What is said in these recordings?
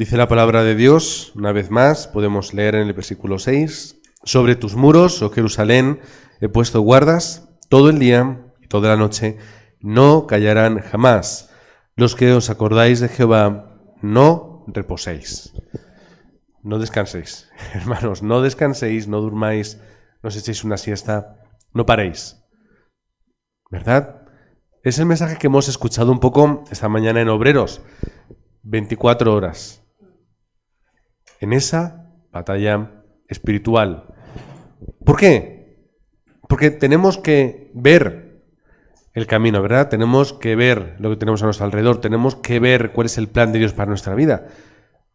Dice la palabra de Dios, una vez más, podemos leer en el versículo 6, sobre tus muros, oh Jerusalén, he puesto guardas todo el día y toda la noche, no callarán jamás. Los que os acordáis de Jehová, no reposéis. No descanséis, hermanos, no descanséis, no durmáis, no os echéis una siesta, no paréis. ¿Verdad? Es el mensaje que hemos escuchado un poco esta mañana en Obreros. 24 horas. En esa batalla espiritual. ¿Por qué? Porque tenemos que ver el camino, ¿verdad? Tenemos que ver lo que tenemos a nuestro alrededor, tenemos que ver cuál es el plan de Dios para nuestra vida.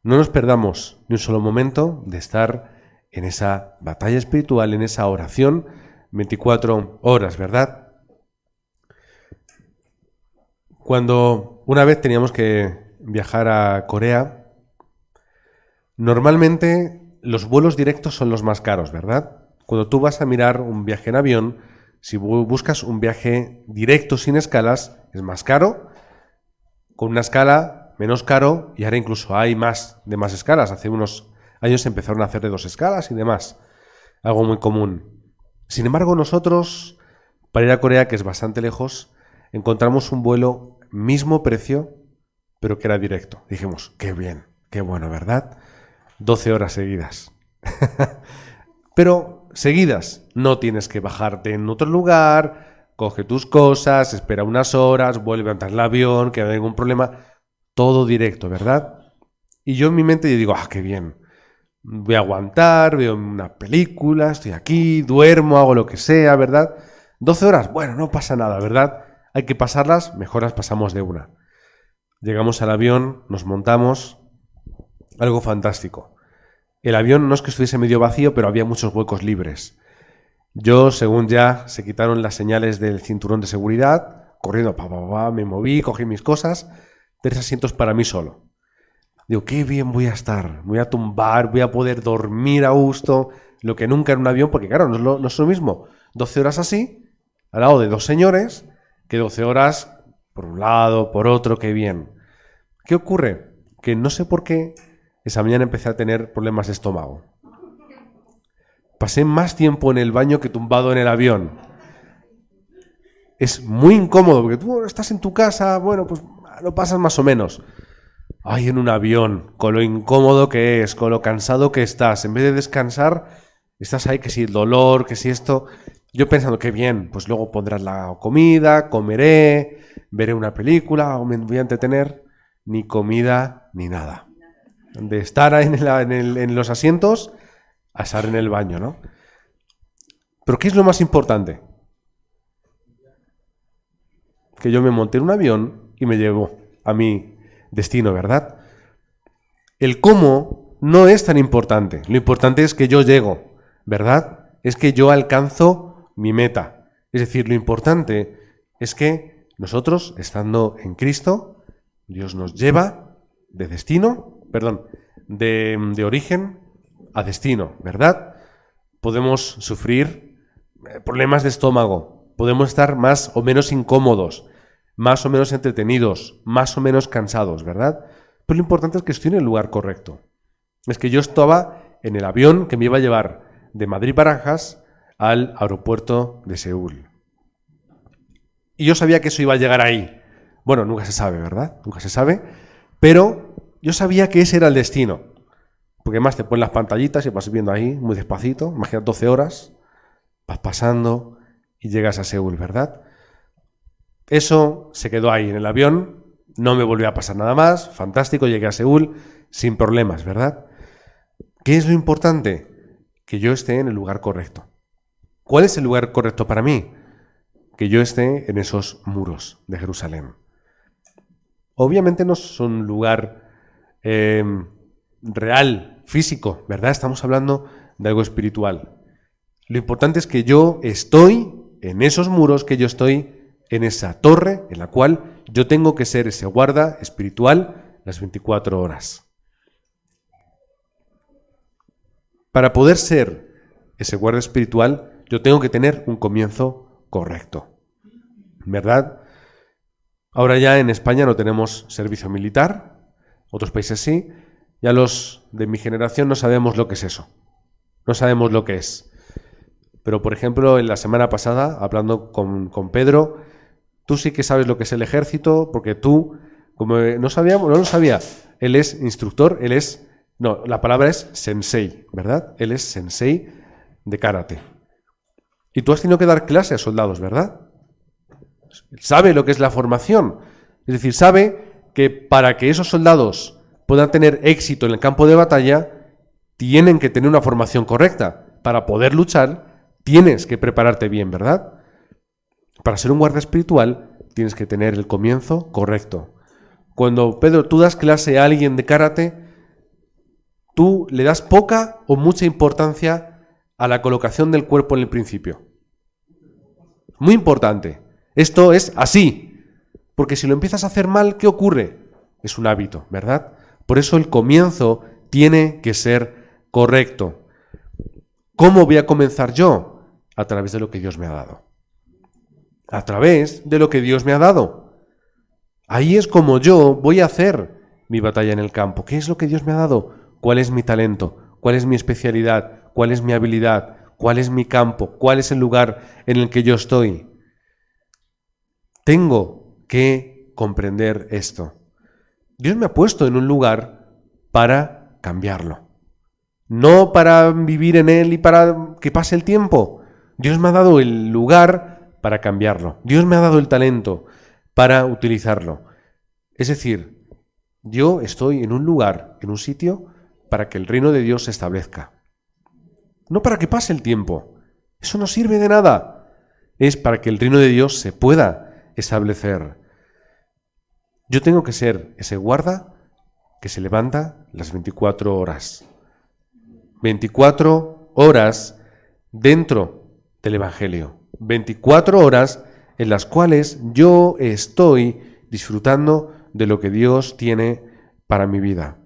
No nos perdamos ni un solo momento de estar en esa batalla espiritual, en esa oración, 24 horas, ¿verdad? Cuando una vez teníamos que viajar a Corea, normalmente los vuelos directos son los más caros, ¿verdad? Cuando tú vas a mirar un viaje en avión, si buscas un viaje directo sin escalas, es más caro, con una escala menos caro, y ahora incluso hay más escalas. Hace unos años empezaron a hacer de 2 escalas y demás, algo muy común. Sin embargo, nosotros, para ir a Corea, que es bastante lejos, encontramos un vuelo mismo precio, pero que era directo. Dijimos, qué bien, qué bueno, ¿verdad? 12 horas seguidas. Pero seguidas, no tienes que bajarte en otro lugar, coge tus cosas, espera unas horas, vuelve a entrar el avión, que no hay ningún problema. Todo directo, ¿verdad? Y yo en mi mente digo, qué bien. Voy a aguantar, veo una película, estoy aquí, duermo, hago lo que sea, ¿verdad? 12 horas, bueno, no pasa nada, ¿verdad? Hay que pasarlas, mejor las pasamos de una. Llegamos al avión, nos montamos, algo fantástico. El avión no es que estuviese medio vacío, pero había muchos huecos libres. Yo, según ya se quitaron las señales del cinturón de seguridad, corriendo, me moví, cogí mis cosas, 3 asientos para mí solo. Digo, qué bien voy a estar, voy a tumbar, voy a poder dormir a gusto, lo que nunca en un avión, porque claro, no es lo mismo 12 horas así, al lado de 2 señores, que 12 horas por un lado, por otro, qué bien. ¿Qué ocurre? Que no sé por qué esa mañana empecé a tener problemas de estómago. Pasé más tiempo en el baño que tumbado en el avión. Es muy incómodo, porque tú estás en tu casa, bueno, pues lo pasas más o menos. En un avión, con lo incómodo que es, con lo cansado que estás, en vez de descansar, estás ahí, que si el dolor, que si esto. Yo pensando, qué bien, pues luego pondrás la comida, comeré, veré una película, me voy a entretener. Ni comida, ni nada. De estar ahí en los asientos a estar en el baño, ¿no? Pero ¿qué es lo más importante? Que yo me monté en un avión y me llevo a mi destino, ¿verdad? El cómo no es tan importante. Lo importante es que yo llego, ¿verdad? Es que yo alcanzo mi meta. Es decir, lo importante es que nosotros, estando en Cristo, Dios nos lleva de destino, de origen a destino, ¿verdad? Podemos sufrir problemas de estómago, podemos estar más o menos incómodos, más o menos entretenidos, más o menos cansados, ¿verdad? Pero lo importante es que estoy en el lugar correcto. Es que yo estaba en el avión que me iba a llevar de Madrid-Barajas al aeropuerto de Seúl. Y yo sabía que eso iba a llegar ahí. Bueno, nunca se sabe, ¿verdad? Nunca se sabe. Pero yo sabía que ese era el destino. Porque además te ponen las pantallitas y vas viendo ahí muy despacito. Imagina 12 horas, vas pasando y llegas a Seúl, ¿verdad? Eso se quedó ahí en el avión. No me volvió a pasar nada más. Fantástico, llegué a Seúl sin problemas, ¿verdad? ¿Qué es lo importante? Que yo esté en el lugar correcto. ¿Cuál es el lugar correcto para mí? Que yo esté en esos muros de Jerusalén. Obviamente no es un lugar real, físico, ¿verdad? Estamos hablando de algo espiritual. Lo importante es que yo estoy en esos muros, que yo estoy en esa torre en la cual yo tengo que ser ese guarda espiritual las 24 horas. Para poder ser ese guarda espiritual, yo tengo que tener un comienzo correcto, ¿verdad? Ahora ya en España no tenemos servicio militar, otros países sí, Ya los de mi generación no sabemos lo que es eso. No sabemos lo que es. Pero, por ejemplo, en la semana pasada, hablando con Pedro, tú sí que sabes lo que es el ejército, porque tú, como no lo sabía, él es instructor, no, la palabra es sensei, ¿verdad? Él es sensei de karate. Y tú has tenido que dar clase a soldados, ¿verdad? Sabe lo que es la formación. Es decir, sabe que para que esos soldados puedan tener éxito en el campo de batalla, tienen que tener una formación correcta. Para poder luchar, tienes que prepararte bien, ¿verdad? Para ser un guardia espiritual, tienes que tener el comienzo correcto. Cuando, Pedro, tú das clase a alguien de karate, tú le das poca o mucha importancia a la colocación del cuerpo en el principio. Muy importante. Esto es así. Porque si lo empiezas a hacer mal, ¿qué ocurre? Es un hábito, ¿verdad? Por eso el comienzo tiene que ser correcto. ¿Cómo voy a comenzar yo? A través de lo que Dios me ha dado. A través de lo que Dios me ha dado. Ahí es como yo voy a hacer mi batalla en el campo. ¿Qué es lo que Dios me ha dado? ¿Cuál es mi talento? ¿Cuál es mi especialidad? ¿Cuál es mi habilidad? ¿Cuál es mi campo? ¿Cuál es el lugar en el que yo estoy? Tengo que comprender esto. Dios me ha puesto en un lugar para cambiarlo. No para vivir en él y para que pase el tiempo. Dios me ha dado el lugar para cambiarlo. Dios me ha dado el talento para utilizarlo. Es decir, yo estoy en un lugar, en un sitio, para que el reino de Dios se establezca. No para que pase el tiempo. Eso no sirve de nada. Es para que el reino de Dios se pueda establecer. Yo tengo que ser ese guarda que se levanta las 24 horas. 24 horas dentro del Evangelio. 24 horas en las cuales yo estoy disfrutando de lo que Dios tiene para mi vida.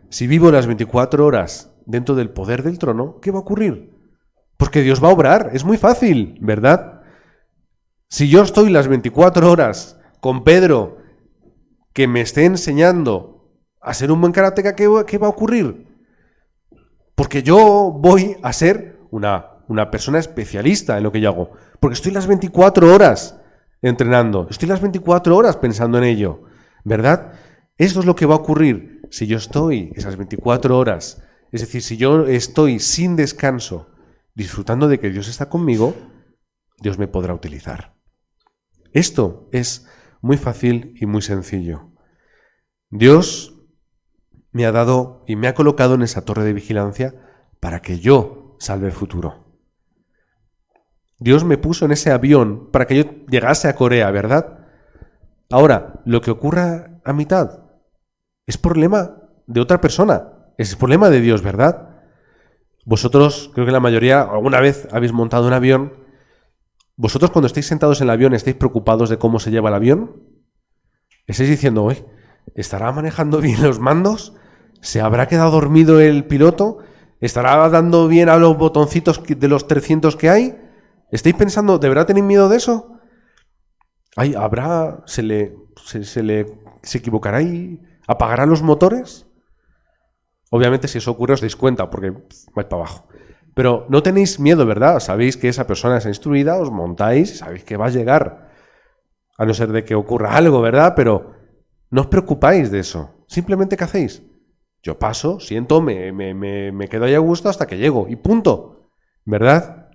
Si vivo las 24 horas dentro del poder del trono, ¿qué va a ocurrir? Porque Dios va a obrar, es muy fácil, ¿verdad? Si yo estoy las 24 horas con Pedro, que me esté enseñando a ser un buen karateka, ¿qué va a ocurrir? Porque yo voy a ser una persona especialista en lo que yo hago. Porque estoy las 24 horas entrenando, estoy las 24 horas pensando en ello, ¿verdad? Eso es lo que va a ocurrir si yo estoy esas 24 horas. Es decir, si yo estoy sin descanso, disfrutando de que Dios está conmigo, Dios me podrá utilizar. Esto es muy fácil y muy sencillo. Dios me ha dado y me ha colocado en esa torre de vigilancia para que yo salve el futuro. Dios me puso en ese avión para que yo llegase a Corea, ¿verdad? Ahora, lo que ocurra a mitad es problema de otra persona, es problema de Dios, ¿verdad? Vosotros, creo que la mayoría, alguna vez habéis montado un avión. ¿Vosotros cuando estáis sentados en el avión estáis preocupados de cómo se lleva el avión? ¿Estáis diciendo, oye, ¿estará manejando bien los mandos? ¿Se habrá quedado dormido el piloto? ¿Estará dando bien a los botoncitos de los 300 que hay? ¿Estáis pensando, ¿de verdad tenéis miedo de eso? Ay, ¿se equivocará y apagará los motores? Obviamente si eso ocurre os dais cuenta porque vais para abajo. Pero no tenéis miedo, ¿verdad? Sabéis que esa persona es instruida, os montáis y sabéis que va a llegar. A no ser de que ocurra algo, ¿verdad? Pero no os preocupáis de eso. Simplemente, ¿qué hacéis? Yo paso, siento, me quedo ahí a gusto hasta que llego y punto. ¿Verdad?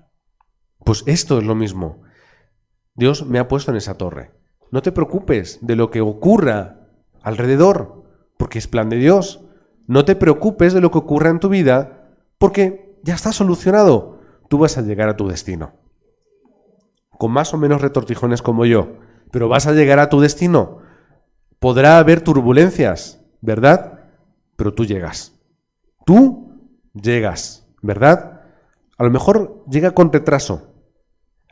Pues esto es lo mismo. Dios me ha puesto en esa torre. No te preocupes de lo que ocurra alrededor, porque es plan de Dios. No te preocupes de lo que ocurra en tu vida, porque ya está solucionado. Tú vas a llegar a tu destino. Con más o menos retortijones como yo, pero vas a llegar a tu destino. Podrá haber turbulencias, ¿verdad? Pero tú llegas. Tú llegas, ¿verdad? A lo mejor llega con retraso.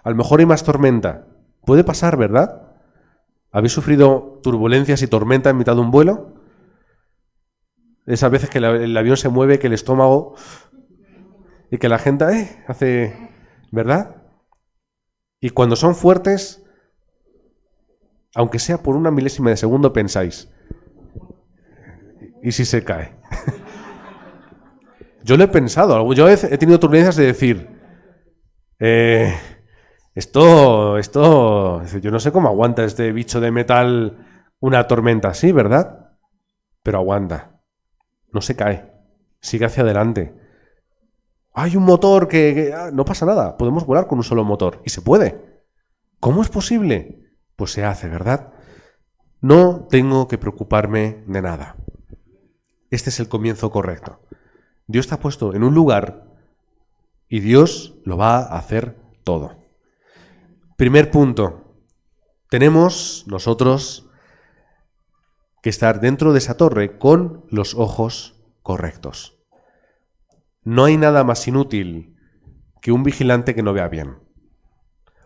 A lo mejor hay más tormenta. Puede pasar, ¿verdad? ¿Habéis sufrido turbulencias y tormenta en mitad de un vuelo? Esas veces que el avión se mueve, que el estómago y que la gente hace, ¿verdad? Y cuando son fuertes, aunque sea por una milésima de segundo, pensáis, ¿Y si se cae? Yo lo he pensado. Yo he tenido turbulencias de decir, yo no sé cómo aguanta este bicho de metal una tormenta así, ¿verdad? Pero aguanta. No se cae. Sigue hacia adelante. Hay un motor no pasa nada. Podemos volar con un solo motor. Y se puede. ¿Cómo es posible? Pues se hace, ¿verdad? No tengo que preocuparme de nada. Este es el comienzo correcto. Dios te ha puesto en un lugar y Dios lo va a hacer todo. Primer punto. Tenemos nosotros que estar dentro de esa torre con los ojos correctos. No hay nada más inútil que un vigilante que no vea bien.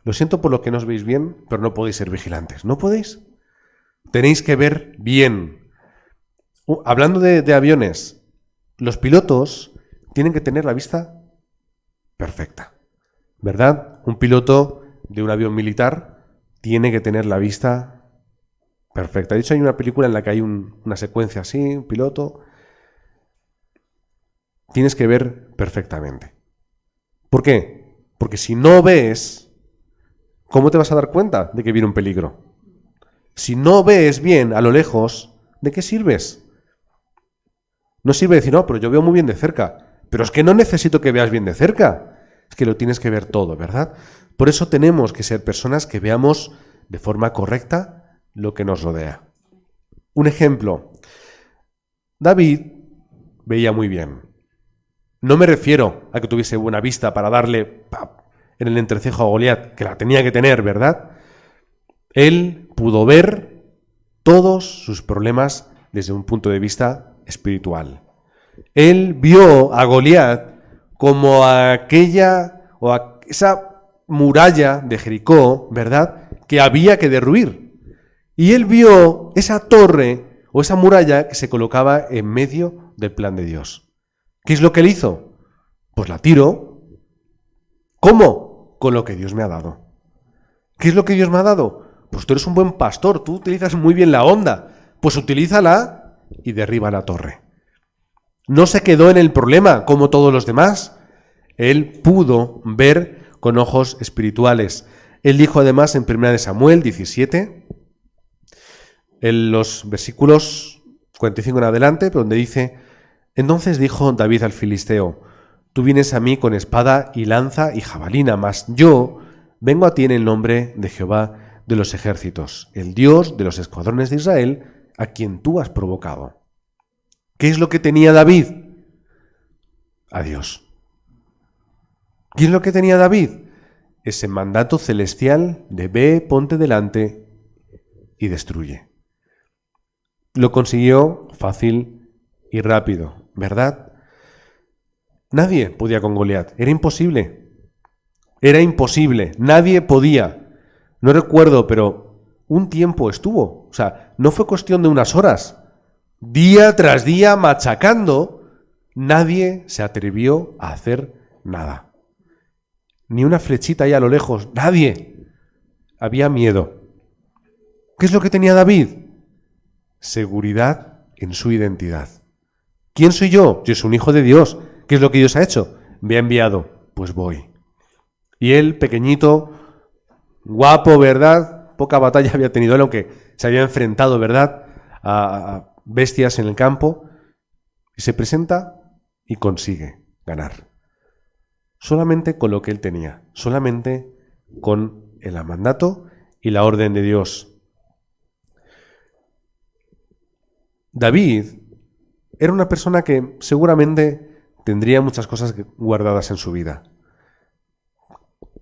Lo siento por lo que no os veis bien, pero no podéis ser vigilantes. ¿No podéis? Tenéis que ver bien. Hablando de aviones, los pilotos tienen que tener la vista perfecta, ¿verdad? Un piloto de un avión militar tiene que tener la vista perfecta. De hecho, hay una película en la que hay una secuencia así, un piloto. Tienes que ver perfectamente. ¿Por qué? Porque si no ves, ¿cómo te vas a dar cuenta de que viene un peligro? Si no ves bien a lo lejos, ¿de qué sirves? No sirve decir, no, pero yo veo muy bien de cerca. Pero es que no necesito que veas bien de cerca. Es que lo tienes que ver todo, ¿verdad? Por eso tenemos que ser personas que veamos de forma correcta lo que nos rodea. Un ejemplo. David veía muy bien. No me refiero a que tuviese buena vista para darle en el entrecejo a Goliat, que la tenía que tener, ¿verdad? Él pudo ver todos sus problemas desde un punto de vista espiritual. Él vio a Goliat como esa muralla de Jericó, ¿verdad?, que había que derruir. Y él vio esa torre o esa muralla que se colocaba en medio del plan de Dios. ¿Qué es lo que él hizo? Pues la tiró. ¿Cómo? Con lo que Dios me ha dado. ¿Qué es lo que Dios me ha dado? Pues tú eres un buen pastor, tú utilizas muy bien la onda. Pues utilízala y derriba la torre. No se quedó en el problema como todos los demás. Él pudo ver con ojos espirituales. Él dijo además en 1 Samuel 17, en los versículos 45 en adelante, donde dice: entonces dijo David al filisteo: tú vienes a mí con espada y lanza y jabalina, mas yo vengo a ti en el nombre de Jehová de los ejércitos, el Dios de los escuadrones de Israel, a quien tú has provocado. ¿Qué es lo que tenía David? A Dios. ¿Qué es lo que tenía David? Ese mandato celestial de ve, ponte delante y destruye. Lo consiguió fácil y rápido, ¿verdad? Nadie podía con Goliat, era imposible. Era imposible, nadie podía. No recuerdo, pero un tiempo estuvo. O sea, no fue cuestión de unas horas. Día tras día machacando, nadie se atrevió a hacer nada. Ni una flechita ahí a lo lejos, nadie. Había miedo. ¿Qué es lo que tenía David? Seguridad en su identidad. ¿Quién soy yo? Yo soy un hijo de Dios. ¿Qué es lo que Dios ha hecho? Me ha enviado, pues voy. Y él, pequeñito, guapo, ¿verdad? Poca batalla había tenido él, aunque se había enfrentado, ¿verdad?, a bestias en el campo. Y se presenta y consigue ganar. Solamente con lo que él tenía. Solamente con el mandato y la orden de Dios. David era una persona que seguramente tendría muchas cosas guardadas en su vida.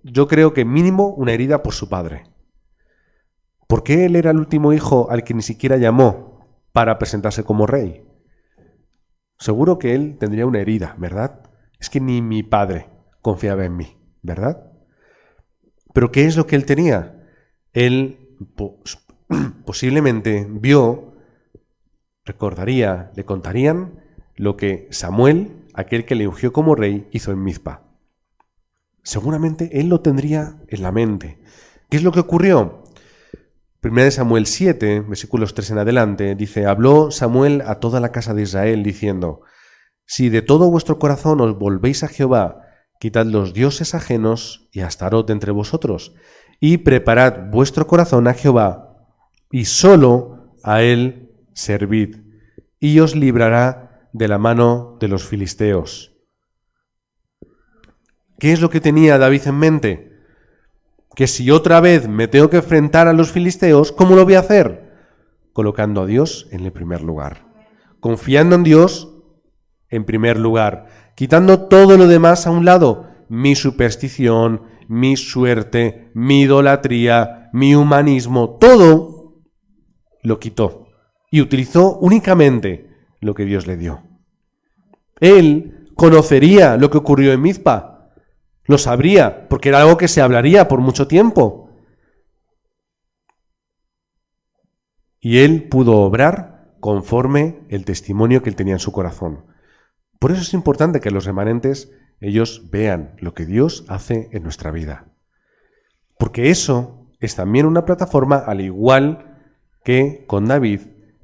Yo creo que mínimo una herida por su padre. ¿Por qué él era el último hijo al que ni siquiera llamó para presentarse como rey? Seguro que él tendría una herida, ¿verdad? Es que ni mi padre confiaba en mí, ¿verdad? ¿Pero qué es lo que él tenía? Él posiblemente vio, recordaría, le contarían lo que Samuel, aquel que le ungió como rey, hizo en Mizpa. Seguramente él lo tendría en la mente. ¿Qué es lo que ocurrió? 1 Samuel 7, versículos 3 en adelante, dice: habló Samuel a toda la casa de Israel, diciendo: si de todo vuestro corazón os volvéis a Jehová, quitad los dioses ajenos y a Astarot de entre vosotros, y preparad vuestro corazón a Jehová, y solo a él servid, y os librará de la mano de los filisteos. ¿Qué es lo que tenía David en mente? Que si otra vez me tengo que enfrentar a los filisteos, ¿cómo lo voy a hacer? Colocando a Dios en el primer lugar, confiando en Dios en primer lugar, quitando todo lo demás a un lado, mi superstición, mi suerte, mi idolatría, mi humanismo, todo lo quitó y utilizó únicamente lo que Dios le dio. Él conocería lo que ocurrió en Mizpa, lo sabría, porque era algo que se hablaría por mucho tiempo. Y él pudo obrar conforme el testimonio que él tenía en su corazón. Por eso es importante que los remanentes, ellos vean lo que Dios hace en nuestra vida. Porque eso es también una plataforma, al igual que con David,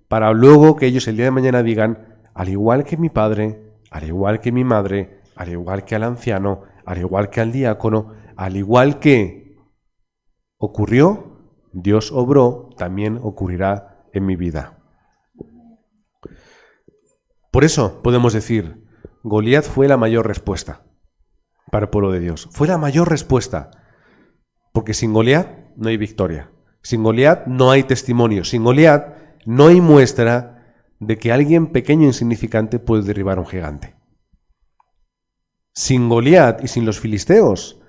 para luego que ellos el día de mañana digan: al igual que mi padre, al igual que mi madre, al igual que al anciano, al igual que al diácono, al igual que ocurrió, Dios obró, también ocurrirá en mi vida. Por eso podemos decir: Goliat fue la mayor respuesta para el pueblo de Dios. Fue la mayor respuesta. Porque sin Goliat no hay victoria. Sin Goliat no hay testimonio. Sin Goliat no hay muestra de que alguien pequeño e insignificante puede derribar a un gigante. Sin Goliat y sin los filisteos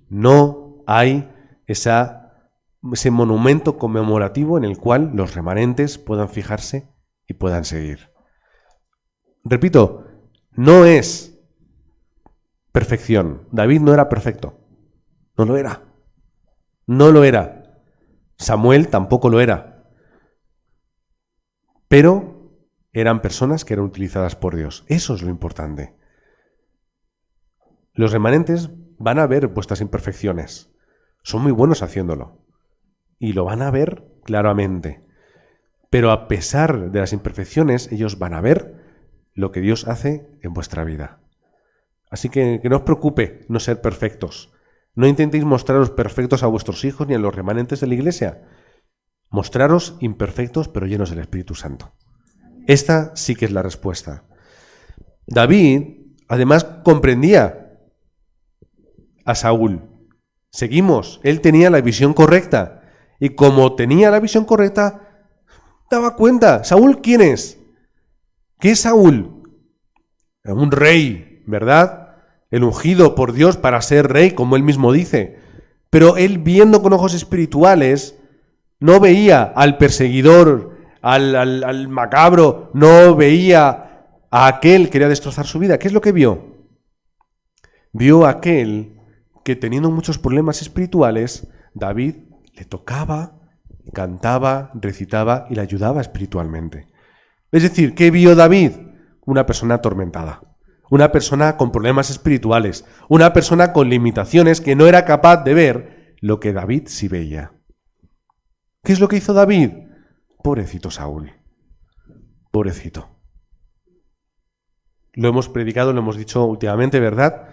no hay ese monumento conmemorativo en el cual los remanentes puedan fijarse y puedan seguir. Repito, no es perfección. David no era perfecto. No lo era. No lo era. Samuel tampoco lo era. Pero eran personas que eran utilizadas por Dios. Eso es lo importante. Los remanentes van a ver vuestras imperfecciones. Son muy buenos haciéndolo. Y lo van a ver claramente. Pero a pesar de las imperfecciones, ellos van a ver lo que Dios hace en vuestra vida. Así que no os preocupe no ser perfectos. No intentéis mostraros perfectos a vuestros hijos ni a los remanentes de la iglesia. Mostraros imperfectos pero llenos del Espíritu Santo. Esta sí que es la respuesta. David, además, comprendía a Saúl. Seguimos, él tenía la visión correcta. Y como tenía la visión correcta, daba cuenta. ¿Saúl quién es? ¿Qué es Saúl? Un rey, ¿verdad? El ungido por Dios para ser rey, como él mismo dice. Pero él, viendo con ojos espirituales, no veía al perseguidor, al macabro, no veía a aquel que quería destrozar su vida. ¿Qué es lo que vio? Vio a aquel que, teniendo muchos problemas espirituales, David le tocaba, cantaba, recitaba y le ayudaba espiritualmente. Es decir, ¿qué vio David? Una persona atormentada, una persona con problemas espirituales, una persona con limitaciones que no era capaz de ver lo que David sí veía. ¿Qué es lo que hizo David? Pobrecito Saúl, pobrecito. Lo hemos predicado, lo hemos dicho últimamente, ¿verdad?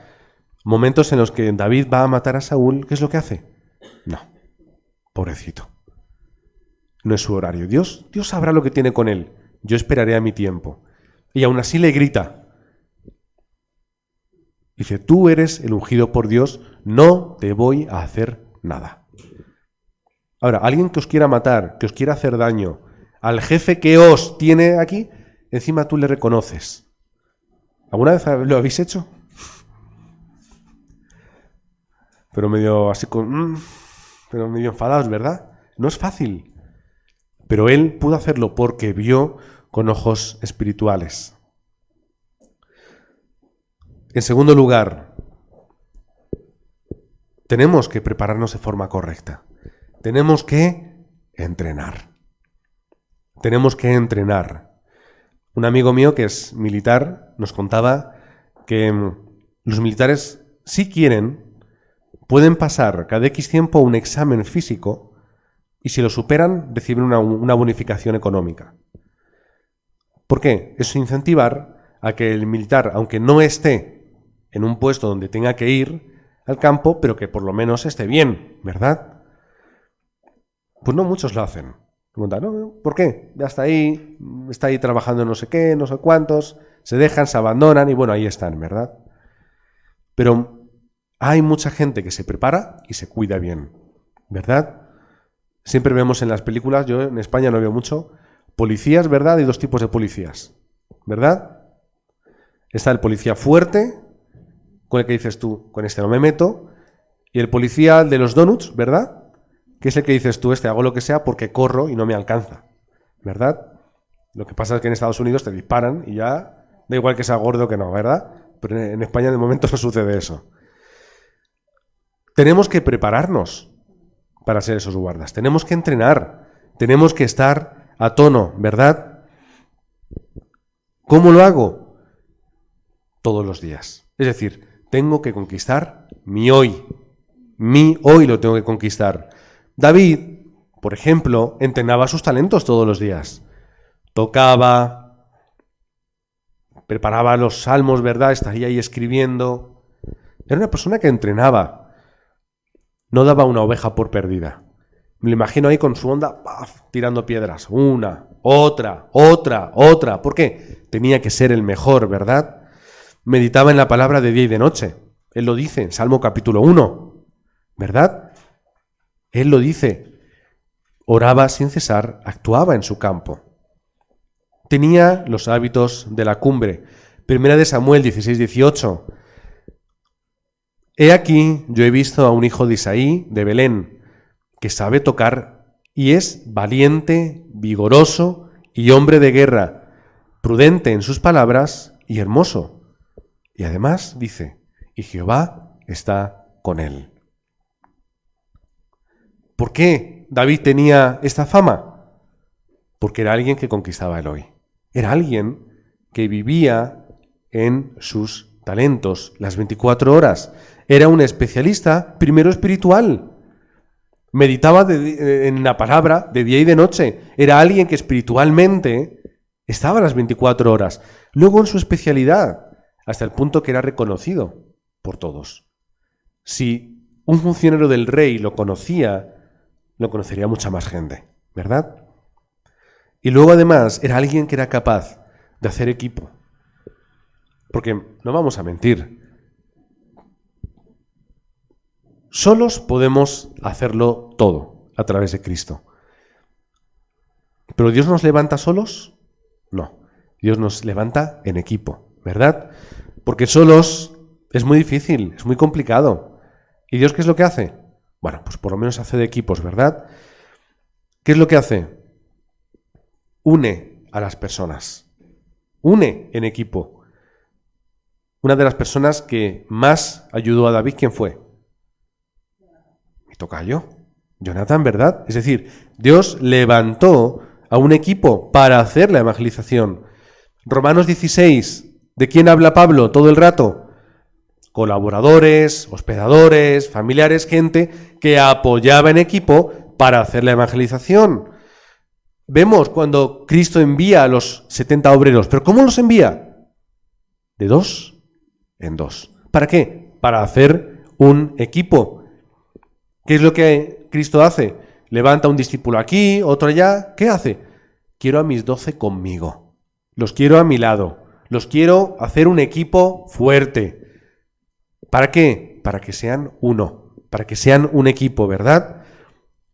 Momentos en los que David va a matar a Saúl, ¿qué es lo que hace? No, pobrecito. No es su horario. Dios sabrá lo que tiene con él. Yo esperaré a mi tiempo. Y aún así le grita. Dice: tú eres el ungido por Dios, no te voy a hacer nada. Ahora, alguien que os quiera matar, que os quiera hacer daño, al jefe que os tiene aquí, encima tú le reconoces. ¿Alguna vez lo habéis hecho? Pero medio así pero medio enfadados, ¿verdad? No es fácil. Pero él pudo hacerlo porque vio con ojos espirituales. En segundo lugar, tenemos que prepararnos de forma correcta. Tenemos que entrenar. Tenemos que entrenar. Un amigo mío que es militar nos contaba que los militares, si quieren, pueden pasar cada X tiempo un examen físico y si lo superan reciben una bonificación económica. ¿Por qué? Es incentivar a que el militar, aunque no esté en un puesto donde tenga que ir al campo, pero que por lo menos esté bien, ¿verdad? Pues no muchos lo hacen. Preguntan, ¿no? ¿Por qué? Ya está ahí trabajando en no sé qué, no sé cuántos, se dejan, se abandonan y bueno, ahí están, ¿verdad? Pero hay mucha gente que se prepara y se cuida bien, ¿verdad? Siempre vemos en las películas, yo en España no veo mucho, policías, ¿verdad? Hay dos tipos de policías, ¿verdad? Está el policía fuerte, con el que dices tú, con este no me meto, y el policía de los donuts, ¿verdad? Que es el que dices tú, hago lo que sea porque corro y no me alcanza, ¿verdad? Lo que pasa es que en Estados Unidos te disparan y ya da igual que sea gordo que no, ¿verdad? Pero en España de momento no sucede eso. Tenemos que prepararnos para ser esos guardas, tenemos que entrenar, tenemos que estar a tono, ¿verdad? ¿Cómo lo hago? Todos los días. Es decir, tengo que conquistar mi hoy. Mi hoy lo tengo que conquistar. David, por ejemplo, entrenaba sus talentos todos los días. Tocaba, preparaba los salmos, ¿verdad? Estaría ahí escribiendo. Era una persona que entrenaba. No daba una oveja por perdida. Me lo imagino ahí con su onda, ¡paf!, tirando piedras. Una, otra. ¿Por qué? Tenía que ser el mejor, ¿verdad? Meditaba en la palabra de día y de noche. Él lo dice en Salmo capítulo 1, ¿verdad? Él lo dice. Oraba sin cesar, actuaba en su campo. Tenía los hábitos de la cumbre. Primera de Samuel 16-18. He aquí, yo he visto a un hijo de Isaí, de Belén, que sabe tocar y es valiente, vigoroso y hombre de guerra, prudente en sus palabras y hermoso. Y además dice, y Jehová está con él. ¿Por qué David tenía esta fama? Porque era alguien que conquistaba el hoy. Era alguien que vivía en sus talentos las 24 horas. Era un especialista, primero espiritual. Meditaba en la palabra de día y de noche. Era alguien que espiritualmente estaba las 24 horas. Luego en su especialidad, hasta el punto que era reconocido por todos. Si un funcionario del rey lo conocía, lo conocería mucha más gente, ¿verdad? Y luego además era alguien que era capaz de hacer equipo. Porque no vamos a mentir. Solos podemos hacerlo todo a través de Cristo. ¿Pero Dios nos levanta solos? No. Dios nos levanta en equipo, ¿verdad? Porque solos es muy difícil, es muy complicado. ¿Y Dios qué es lo que hace? Bueno, pues por lo menos hace de equipos, ¿verdad? ¿Qué es lo que hace? Une a las personas. Une en equipo. Una de las personas que más ayudó a David, ¿quién fue? Mi tocayo, Jonathan, ¿verdad? Es decir, Dios levantó a un equipo para hacer la evangelización. Romanos 16, ¿de quién habla Pablo todo el rato? Colaboradores, hospedadores, familiares, gente que apoyaba en equipo para hacer la evangelización. Vemos cuando Cristo envía a los 70 obreros, ¿pero cómo los envía? De 2 en 2. ¿Para qué? Para hacer un equipo. ¿Qué es lo que Cristo hace? Levanta un discípulo aquí, otro allá. ¿Qué hace? Quiero a mis 12 conmigo. Los quiero a mi lado. Los quiero hacer un equipo fuerte. ¿Para qué? Para que sean uno. Para que sean un equipo, ¿verdad?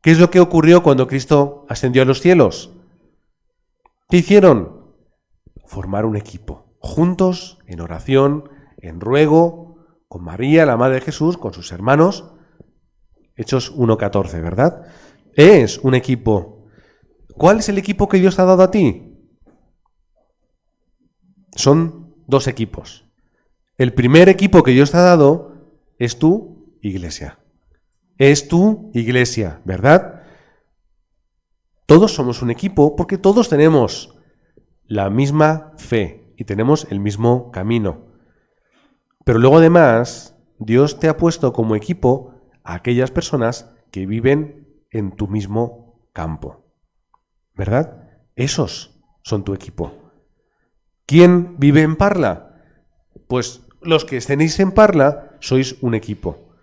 ¿Qué es lo que ocurrió cuando Cristo ascendió a los cielos? ¿Qué hicieron? Formar un equipo. Juntos, en oración, en ruego, con María, la Madre de Jesús, con sus hermanos. Hechos 1:14, ¿verdad? Es un equipo. ¿Cuál es el equipo que Dios te ha dado a ti? Son 2 equipos. El primer equipo que Dios te ha dado es tu iglesia. Es tu iglesia, ¿verdad? Todos somos un equipo porque todos tenemos la misma fe y tenemos el mismo camino. Pero luego además, Dios te ha puesto como equipo a aquellas personas que viven en tu mismo campo. ¿Verdad? Esos son tu equipo. ¿Quién vive en Parla? Pues los que estéis en Parla sois un equipo.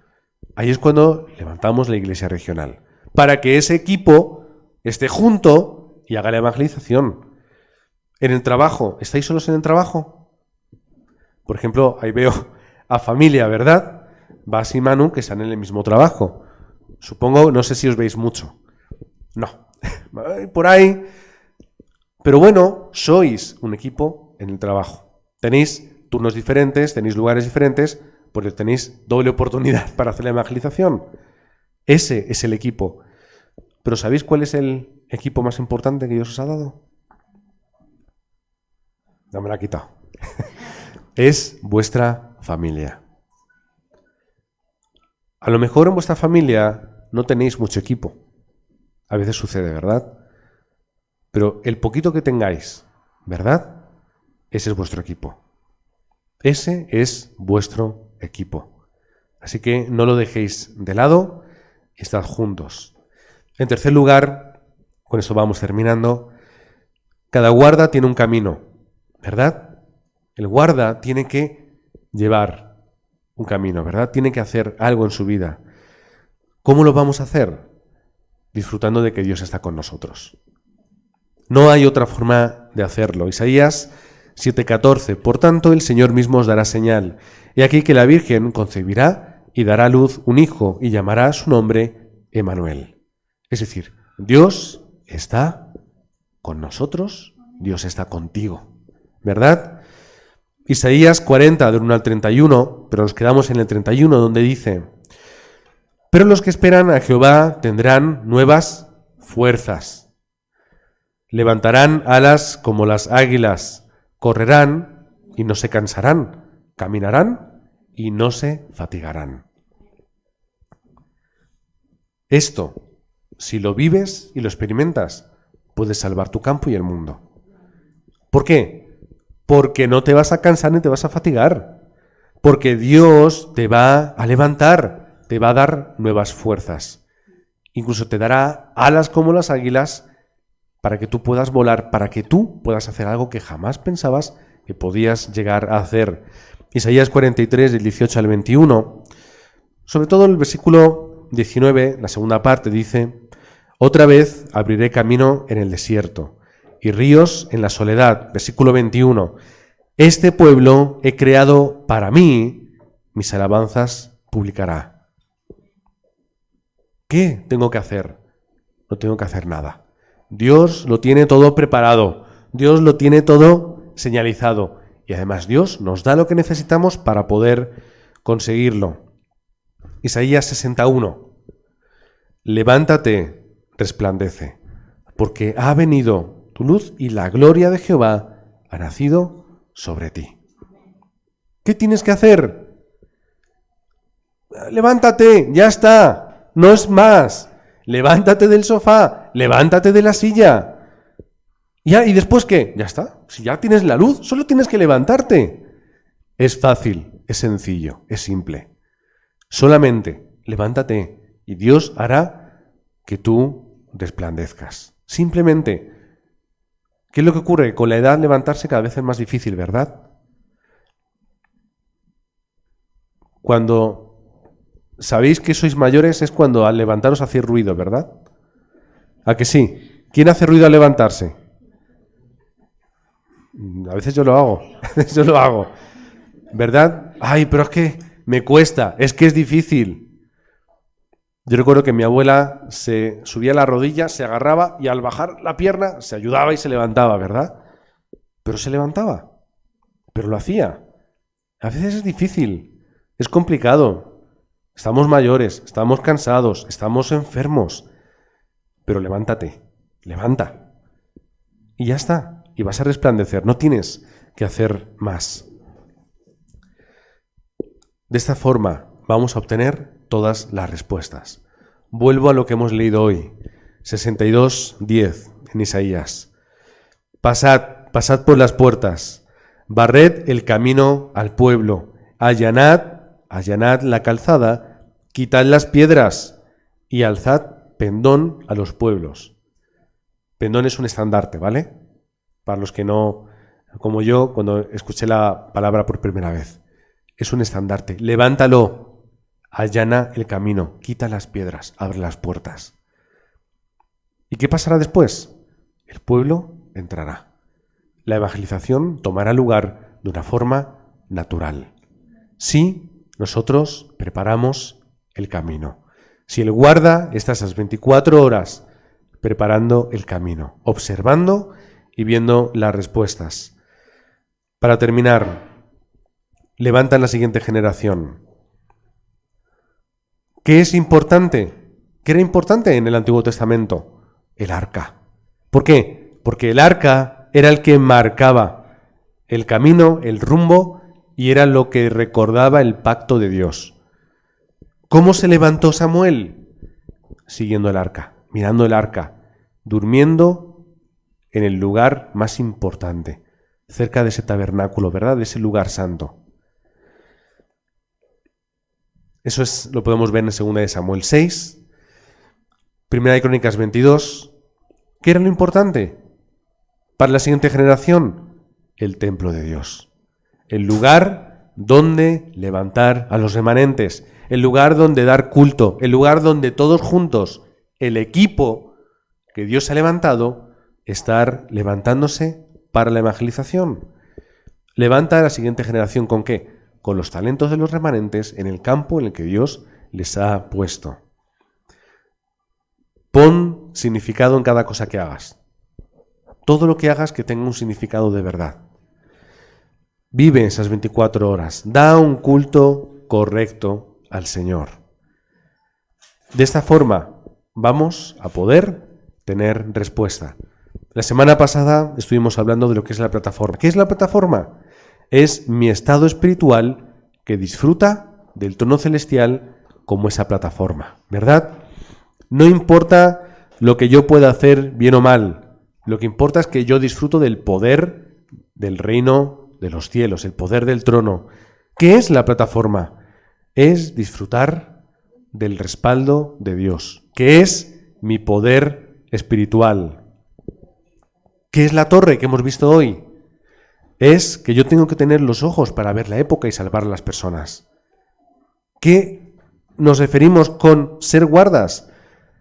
Ahí es cuando levantamos la iglesia regional, para que ese equipo esté junto y haga la evangelización. En el trabajo, ¿estáis solos en el trabajo? Por ejemplo, ahí veo a familia, ¿verdad? Bas y Manu, que están en el mismo trabajo. Supongo, no sé si os veis mucho. No, por ahí. Pero bueno, sois un equipo en el trabajo. Tenéis turnos diferentes, tenéis lugares diferentes, porque tenéis doble oportunidad para hacer la evangelización. Ese es el equipo. Pero ¿sabéis cuál es el equipo más importante que Dios os ha dado? No me lo ha quitado. Es vuestra familia. A lo mejor en vuestra familia no tenéis mucho equipo. A veces sucede, ¿verdad? Pero el poquito que tengáis, ¿verdad? Ese es vuestro equipo. Ese es vuestro equipo. Así que no lo dejéis de lado y estad juntos. En tercer lugar, con esto vamos terminando, cada guarda tiene un camino, ¿verdad? El guarda tiene que llevar un camino, ¿verdad? Tiene que hacer algo en su vida. ¿Cómo lo vamos a hacer? Disfrutando de que Dios está con nosotros. No hay otra forma de hacerlo. Isaías 7:14. Por tanto, el Señor mismo os dará señal. He aquí que la Virgen concebirá y dará a luz un hijo y llamará su nombre Emmanuel. Es decir, Dios está con nosotros, Dios está contigo, ¿verdad? Isaías 40, del 1 al 31, pero nos quedamos en el 31, donde dice: pero los que esperan a Jehová tendrán nuevas fuerzas. Levantarán alas como las águilas, correrán y no se cansarán, caminarán y no se fatigarán. Esto, si lo vives y lo experimentas, puedes salvar tu campo y el mundo. ¿Por qué? Porque no te vas a cansar ni te vas a fatigar. Porque Dios te va a levantar, te va a dar nuevas fuerzas. Incluso te dará alas como las águilas para que tú puedas volar, para que tú puedas hacer algo que jamás pensabas que podías llegar a hacer. Isaías 43, del 18 al 21, sobre todo el versículo 19, la segunda parte, dice: otra vez abriré camino en el desierto y ríos en la soledad. Versículo 21, este pueblo he creado para mí, mis alabanzas publicará. ¿Qué tengo que hacer? No tengo que hacer nada. Dios lo tiene todo preparado, Dios lo tiene todo señalizado y además Dios nos da lo que necesitamos para poder conseguirlo. Isaías 61. Levántate, resplandece, porque ha venido tu luz y la gloria de Jehová ha nacido sobre ti. ¿Qué tienes que hacer? Levántate, ya está, no es más. Levántate del sofá, levántate de la silla. ¿Ya? ¿Y después qué? Ya está. Si ya tienes la luz, solo tienes que levantarte. Es fácil, es sencillo, es simple. Solamente levántate y Dios hará que tú resplandezcas. Simplemente. ¿Qué es lo que ocurre? Con la edad levantarse cada vez es más difícil, ¿verdad? Cuando sabéis que sois mayores es cuando al levantaros hacéis ruido, ¿verdad? ¿A que sí? ¿Quién hace ruido al levantarse? A veces yo lo hago, ¿verdad? Ay, pero es que me cuesta, es que es difícil. Yo recuerdo que mi abuela se subía a la rodilla, se agarraba y al bajar la pierna se ayudaba y se levantaba, ¿verdad? Pero se levantaba, pero lo hacía. A veces es difícil, es complicado. Estamos mayores, estamos cansados, estamos enfermos. Pero levántate, levanta. Y ya está, y vas a resplandecer, no tienes que hacer más. De esta forma vamos a obtener todas las respuestas. Vuelvo a lo que hemos leído hoy, 62:10 en Isaías. Pasad por las puertas, barred el camino al pueblo, allanad la calzada, quitad las piedras y alzad pendón a los pueblos. Pendón es un estandarte, ¿vale? Para los que no, como yo, cuando escuché la palabra por primera vez. Es un estandarte. Levántalo, allana el camino, quita las piedras, abre las puertas. ¿Y qué pasará después? El pueblo entrará. La evangelización tomará lugar de una forma natural. Si nosotros preparamos el camino. Si el guarda está esas 24 horas preparando el camino, observando y viendo las respuestas. Para terminar, levantan la siguiente generación. ¿Qué es importante? ¿Qué era importante en el Antiguo Testamento? El arca. ¿Por qué? Porque el arca era el que marcaba el camino, el rumbo, y era lo que recordaba el pacto de Dios. ¿Cómo se levantó Samuel? Siguiendo el arca, mirando el arca, durmiendo en el lugar más importante, cerca de ese tabernáculo, ¿verdad? De ese lugar santo. Eso lo podemos ver en 2 de Samuel 6, 1 de Crónicas 22. ¿Qué era lo importante para la siguiente generación? El templo de Dios. El lugar donde levantar a los remanentes, el lugar donde dar culto, el lugar donde todos juntos, el equipo que Dios ha levantado, estar levantándose para la evangelización. Levanta a la siguiente generación ¿con qué? Con los talentos de los remanentes en el campo en el que Dios les ha puesto. Pon significado en cada cosa que hagas. Todo lo que hagas que tenga un significado de verdad. Vive esas 24 horas. Da un culto correcto al Señor. De esta forma vamos a poder tener respuesta. La semana pasada estuvimos hablando de lo que es la plataforma. ¿Qué es la plataforma? Es mi estado espiritual que disfruta del trono celestial como esa plataforma, ¿verdad? No importa lo que yo pueda hacer bien o mal, lo que importa es que yo disfruto del poder del reino de los cielos, el poder del trono. ¿Qué es la plataforma? Es disfrutar del respaldo de Dios, que es mi poder espiritual. ¿Qué es la torre que hemos visto hoy? Es que yo tengo que tener los ojos para ver la época y salvar a las personas. ¿Qué nos referimos con ser guardas?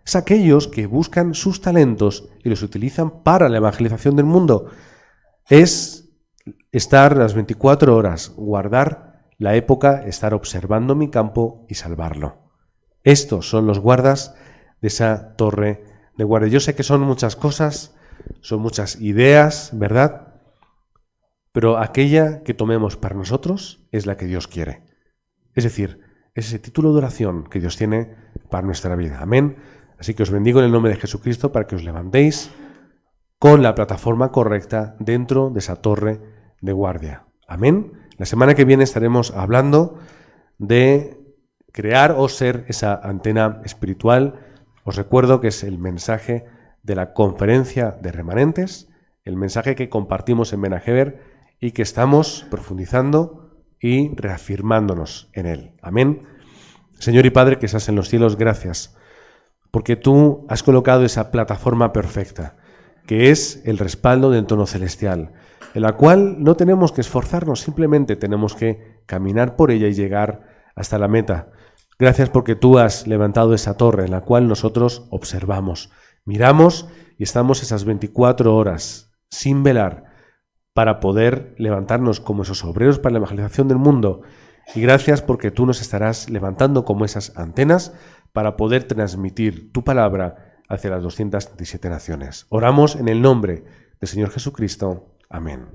Es aquellos que buscan sus talentos y los utilizan para la evangelización del mundo. Es estar las 24 horas, guardar la época, estar observando mi campo y salvarlo. Estos son los guardas de esa torre de guardia. Yo sé que son muchas cosas, son muchas ideas, ¿verdad? Pero aquella que tomemos para nosotros es la que Dios quiere. Es decir, es ese título de oración que Dios tiene para nuestra vida. Amén. Así que os bendigo en el nombre de Jesucristo para que os levantéis con la plataforma correcta dentro de esa torre de guardia. Amén. La semana que viene estaremos hablando de crear o ser esa antena espiritual. Os recuerdo que es el mensaje de la conferencia de remanentes, el mensaje que compartimos en Benajever y que estamos profundizando y reafirmándonos en él. Amén. Señor y Padre que estás en los cielos, gracias, porque tú has colocado esa plataforma perfecta, que es el respaldo del trono celestial, en la cual no tenemos que esforzarnos, simplemente tenemos que caminar por ella y llegar hasta la meta. Gracias porque tú has levantado esa torre en la cual nosotros observamos, miramos y estamos esas 24 horas sin velar para poder levantarnos como esos obreros para la evangelización del mundo. Y gracias porque tú nos estarás levantando como esas antenas para poder transmitir tu palabra hacia las 237 naciones. Oramos en el nombre del Señor Jesucristo. Amén.